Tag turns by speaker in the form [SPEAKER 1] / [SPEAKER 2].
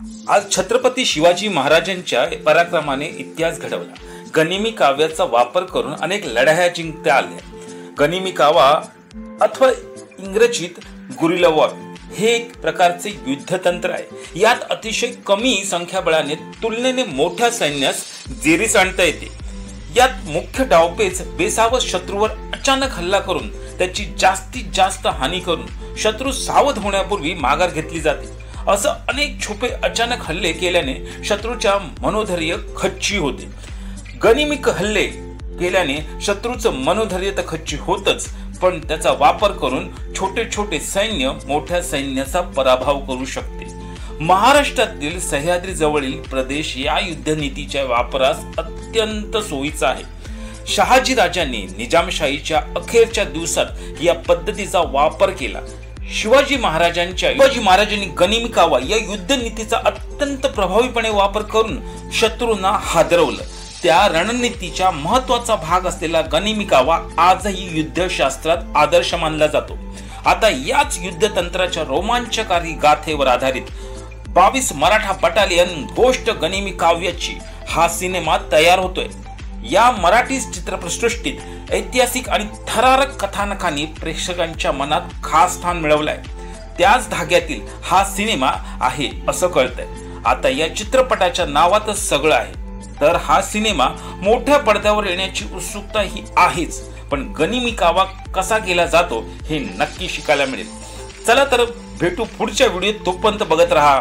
[SPEAKER 1] आज छत्रपती शिवाजी महाराजांच्या पराक्रमाने इतिहास घडवला। गनिमी काव्याचा वापर करून अनेक लढाया जिंकता आल्या। गनिमी कावा अथवा इंग्रजीत गुरिल्ला वॉर हे एक प्रकारचे युद्धतंत्र आहे। यात अतिशय कमी संख्याबळाने तुलनेने मोठ्या सैन्यास जेरीस आणता येते। यात मुख्य डावपेच बेसावध शत्रूवर अचानक हल्ला करून त्याची जास्तीत जास्त हानी करून शत्रू सावध होण्यापूर्वी माघार घेतली जाते। असं अनेक छुपे अचानक हल्ले केल्याने शत्रूच्या मनोधैर्य खच्ची होते। गनिमी हल्ले केल्याने शत्रूचं मनोधैर्य तर खच्ची होतच, पण त्याचा वापर करून छोटे छोटे सैन्य मोठ्या सैन्याचा पराभव करू शकते। महाराष्ट्रातील सह्याद्री जवळील प्रदेश या युद्धनीतीच्या वापरास अत्यंत सोयीचा आहे। शहाजी राजांनी निजामशाहीच्या अखेरच्या दिवसात या पद्धतीचा वापर केला। शिवाजी महाराजांनी गनिमी कावा या युद्धनीतीचा अत्यंत प्रभावीपणे वापर करून शत्रूंना हादरवलं। त्या रणनीतीच्या महत्वाचा भाग असलेला गनिमी कावा आजही युद्धशास्त्रात आदर्श मानला जातो। आता याच युद्धतंत्राच्या रोमांचकारी गाथेवर आधारित 22 मराठा बटालियन गोष्ट गनिमी काव्याची हा सिनेमा तयार होतोय। या मराठी चित्रपटसृष्टीत ऐतिहासिक आणि थरारक कथानकांनी प्रेक्षकांच्या मनात खास स्थान मिळवलंय। त्याच धाग्यातील हा सिनेमा आहे असं कळतंय। आता या चित्रपटाच्या नावातच सगळं आहे। तर हा सिनेमा मोठ्या पडद्यावर येण्याची उत्सुकता ही आहेच, पण गनिमी कावा कसा केला जातो हे नक्की शिकायला मिळेल। चला तर भेटू पुढच्या व्हिडिओत, तोपर्यंत बघत राहा